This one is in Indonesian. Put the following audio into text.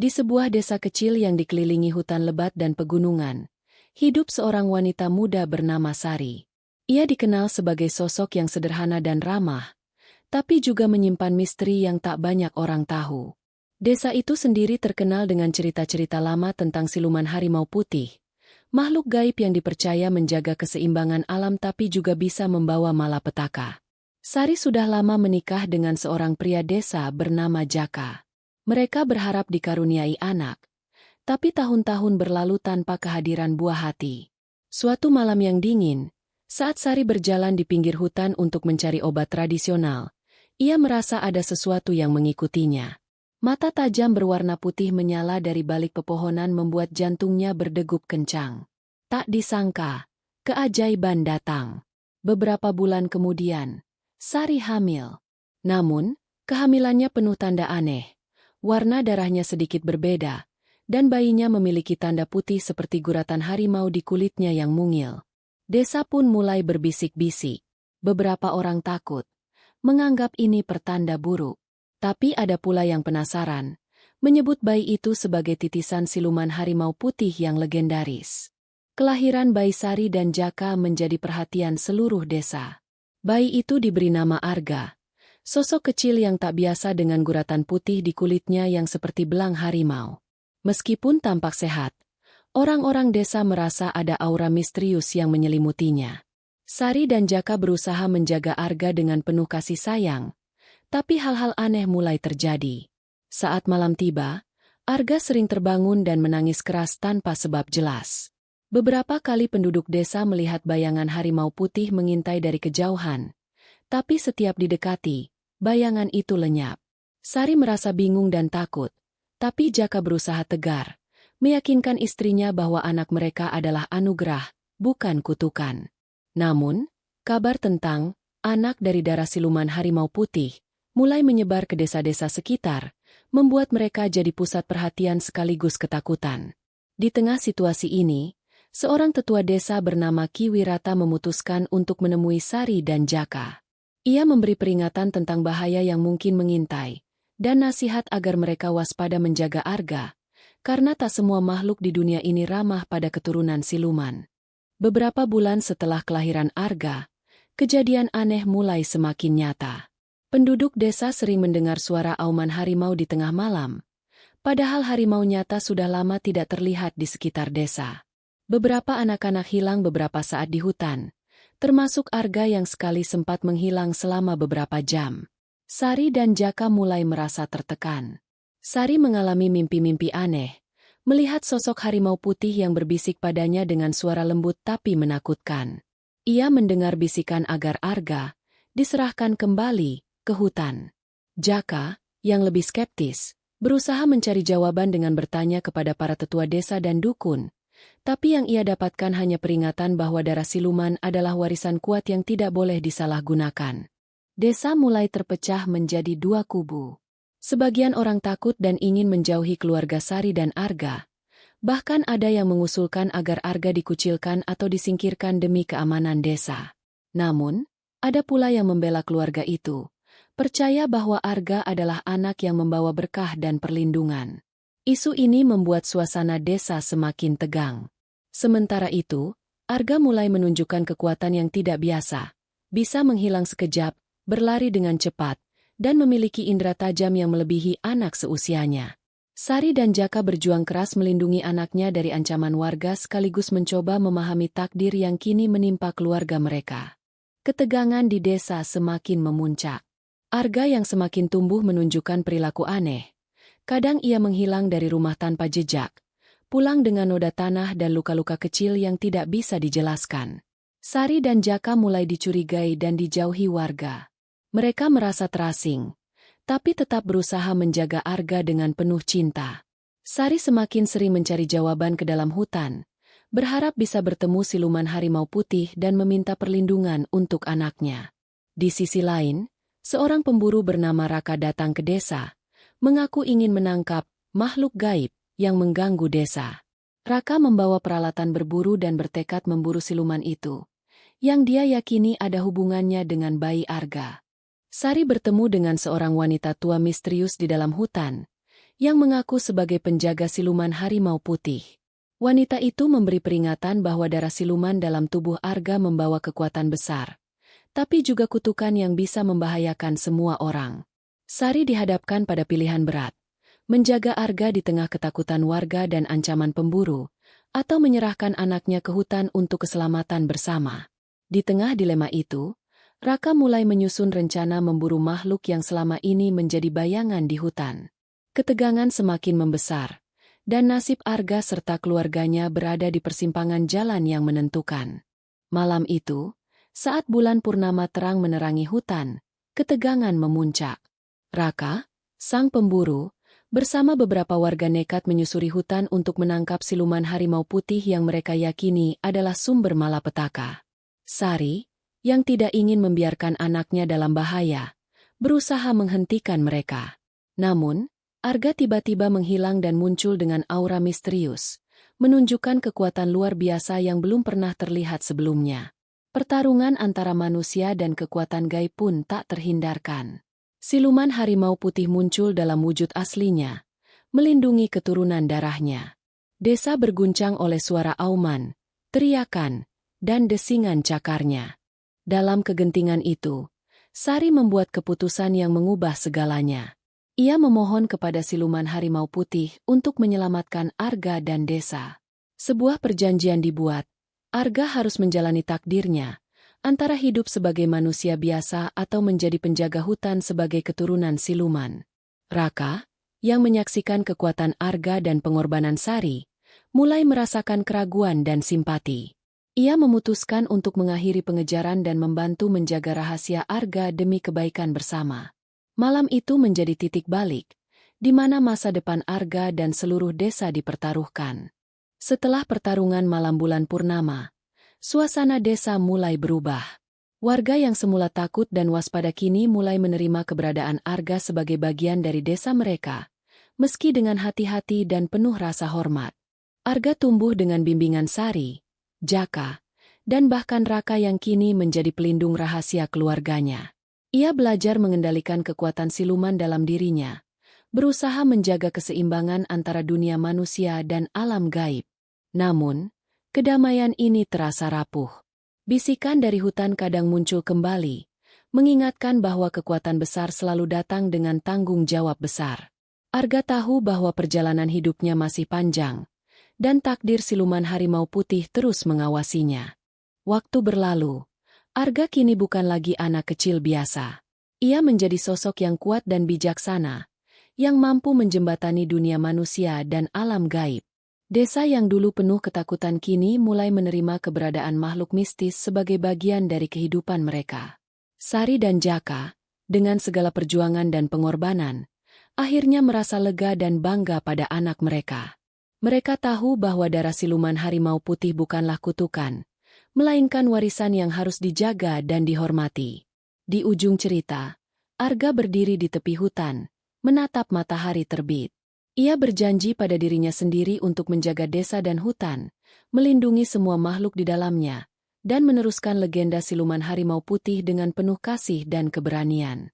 Di sebuah desa kecil yang dikelilingi hutan lebat dan pegunungan, hidup seorang wanita muda bernama Sari. Ia dikenal sebagai sosok yang sederhana dan ramah, tapi juga menyimpan misteri yang tak banyak orang tahu. Desa itu sendiri terkenal dengan cerita-cerita lama tentang siluman harimau putih, makhluk gaib yang dipercaya menjaga keseimbangan alam tapi juga bisa membawa malapetaka. Sari sudah lama menikah dengan seorang pria desa bernama Jaka. Mereka berharap dikaruniai anak, tapi tahun-tahun berlalu tanpa kehadiran buah hati. Suatu malam yang dingin, saat Sari berjalan di pinggir hutan untuk mencari obat tradisional, ia merasa ada sesuatu yang mengikutinya. Mata tajam berwarna putih menyala dari balik pepohonan membuat jantungnya berdegup kencang. Tak disangka, keajaiban datang. Beberapa bulan kemudian, Sari hamil. Namun, kehamilannya penuh tanda aneh. Warna darahnya sedikit berbeda, dan bayinya memiliki tanda putih seperti guratan harimau di kulitnya yang mungil. Desa pun mulai berbisik-bisik. Beberapa orang takut, menganggap ini pertanda buruk. Tapi ada pula yang penasaran, menyebut bayi itu sebagai titisan siluman harimau putih yang legendaris. Kelahiran bayi Sari dan Jaka menjadi perhatian seluruh desa. Bayi itu diberi nama Arga. Sosok kecil yang tak biasa dengan guratan putih di kulitnya yang seperti belang harimau. Meskipun tampak sehat, orang-orang desa merasa ada aura misterius yang menyelimutinya. Sari dan Jaka berusaha menjaga Arga dengan penuh kasih sayang, tapi hal-hal aneh mulai terjadi. Saat malam tiba, Arga sering terbangun dan menangis keras tanpa sebab jelas. Beberapa kali penduduk desa melihat bayangan harimau putih mengintai dari kejauhan, tapi setiap didekati, bayangan itu lenyap. Sari merasa bingung dan takut, tapi Jaka berusaha tegar, meyakinkan istrinya bahwa anak mereka adalah anugerah, bukan kutukan. Namun, kabar tentang anak dari darah siluman harimau putih mulai menyebar ke desa-desa sekitar, membuat mereka jadi pusat perhatian sekaligus ketakutan. Di tengah situasi ini, seorang tetua desa bernama Ki Wirata memutuskan untuk menemui Sari dan Jaka. Ia memberi peringatan tentang bahaya yang mungkin mengintai, dan nasihat agar mereka waspada menjaga Arga, karena tak semua makhluk di dunia ini ramah pada keturunan siluman. Beberapa bulan setelah kelahiran Arga, kejadian aneh mulai semakin nyata. Penduduk desa sering mendengar suara auman harimau di tengah malam, padahal harimau nyata sudah lama tidak terlihat di sekitar desa. Beberapa anak-anak hilang beberapa saat di hutan, termasuk Arga yang sekali sempat menghilang selama beberapa jam. Sari dan Jaka mulai merasa tertekan. Sari mengalami mimpi-mimpi aneh, melihat sosok harimau putih yang berbisik padanya dengan suara lembut tapi menakutkan. Ia mendengar bisikan agar Arga diserahkan kembali ke hutan. Jaka, yang lebih skeptis, berusaha mencari jawaban dengan bertanya kepada para tetua desa dan dukun, tapi yang ia dapatkan hanya peringatan bahwa darah siluman adalah warisan kuat yang tidak boleh disalahgunakan. Desa mulai terpecah menjadi dua kubu. Sebagian orang takut dan ingin menjauhi keluarga Sari dan Arga. Bahkan ada yang mengusulkan agar Arga dikucilkan atau disingkirkan demi keamanan desa. Namun, ada pula yang membela keluarga itu, percaya bahwa Arga adalah anak yang membawa berkah dan perlindungan. Isu ini membuat suasana desa semakin tegang. Sementara itu, Arga mulai menunjukkan kekuatan yang tidak biasa, bisa menghilang sekejap, berlari dengan cepat, dan memiliki indera tajam yang melebihi anak seusianya. Sari dan Jaka berjuang keras melindungi anaknya dari ancaman warga sekaligus mencoba memahami takdir yang kini menimpa keluarga mereka. Ketegangan di desa semakin memuncak. Arga yang semakin tumbuh menunjukkan perilaku aneh. Kadang ia menghilang dari rumah tanpa jejak, pulang dengan noda tanah dan luka-luka kecil yang tidak bisa dijelaskan. Sari dan Jaka mulai dicurigai dan dijauhi warga. Mereka merasa terasing, tapi tetap berusaha menjaga Arga dengan penuh cinta. Sari semakin sering mencari jawaban ke dalam hutan, berharap bisa bertemu siluman harimau putih dan meminta perlindungan untuk anaknya. Di sisi lain, seorang pemburu bernama Raka datang ke desa, mengaku ingin menangkap makhluk gaib yang mengganggu desa. Raka membawa peralatan berburu dan bertekad memburu siluman itu, yang dia yakini ada hubungannya dengan bayi Arga. Sari bertemu dengan seorang wanita tua misterius di dalam hutan, yang mengaku sebagai penjaga siluman harimau putih. Wanita itu memberi peringatan bahwa darah siluman dalam tubuh Arga membawa kekuatan besar, tapi juga kutukan yang bisa membahayakan semua orang. Sari dihadapkan pada pilihan berat, menjaga Arga di tengah ketakutan warga dan ancaman pemburu, atau menyerahkan anaknya ke hutan untuk keselamatan bersama. Di tengah dilema itu, Raka mulai menyusun rencana memburu makhluk yang selama ini menjadi bayangan di hutan. Ketegangan semakin membesar, dan nasib Arga serta keluarganya berada di persimpangan jalan yang menentukan. Malam itu, saat bulan purnama terang menerangi hutan, ketegangan memuncak. Raka, sang pemburu, bersama beberapa warga nekat menyusuri hutan untuk menangkap siluman harimau putih yang mereka yakini adalah sumber malapetaka. Sari, yang tidak ingin membiarkan anaknya dalam bahaya, berusaha menghentikan mereka. Namun, Arga tiba-tiba menghilang dan muncul dengan aura misterius, menunjukkan kekuatan luar biasa yang belum pernah terlihat sebelumnya. Pertarungan antara manusia dan kekuatan gaib pun tak terhindarkan. Siluman harimau putih muncul dalam wujud aslinya, melindungi keturunan darahnya. Desa berguncang oleh suara auman, teriakan, dan desingan cakarnya. Dalam kegentingan itu, Sari membuat keputusan yang mengubah segalanya. Ia memohon kepada siluman harimau putih untuk menyelamatkan Arga dan desa. Sebuah perjanjian dibuat, Arga harus menjalani takdirnya, antara hidup sebagai manusia biasa atau menjadi penjaga hutan sebagai keturunan siluman. Raka, yang menyaksikan kekuatan Arga dan pengorbanan Sari, mulai merasakan keraguan dan simpati. Ia memutuskan untuk mengakhiri pengejaran dan membantu menjaga rahasia Arga demi kebaikan bersama. Malam itu menjadi titik balik, di mana masa depan Arga dan seluruh desa dipertaruhkan. Setelah pertarungan malam bulan purnama, suasana desa mulai berubah. Warga yang semula takut dan waspada kini mulai menerima keberadaan Arga sebagai bagian dari desa mereka, meski dengan hati-hati dan penuh rasa hormat. Arga tumbuh dengan bimbingan Sari, Jaka, dan bahkan Raka yang kini menjadi pelindung rahasia keluarganya. Ia belajar mengendalikan kekuatan siluman dalam dirinya, berusaha menjaga keseimbangan antara dunia manusia dan alam gaib. Namun, kedamaian ini terasa rapuh. Bisikan dari hutan kadang muncul kembali, mengingatkan bahwa kekuatan besar selalu datang dengan tanggung jawab besar. Arga tahu bahwa perjalanan hidupnya masih panjang, dan takdir siluman harimau putih terus mengawasinya. Waktu berlalu, Arga kini bukan lagi anak kecil biasa. Ia menjadi sosok yang kuat dan bijaksana, yang mampu menjembatani dunia manusia dan alam gaib. Desa yang dulu penuh ketakutan kini mulai menerima keberadaan makhluk mistis sebagai bagian dari kehidupan mereka. Sari dan Jaka, dengan segala perjuangan dan pengorbanan, akhirnya merasa lega dan bangga pada anak mereka. Mereka tahu bahwa darah siluman harimau putih bukanlah kutukan, melainkan warisan yang harus dijaga dan dihormati. Di ujung cerita, Arga berdiri di tepi hutan, menatap matahari terbit. Ia berjanji pada dirinya sendiri untuk menjaga desa dan hutan, melindungi semua makhluk di dalamnya, dan meneruskan legenda siluman harimau putih dengan penuh kasih dan keberanian.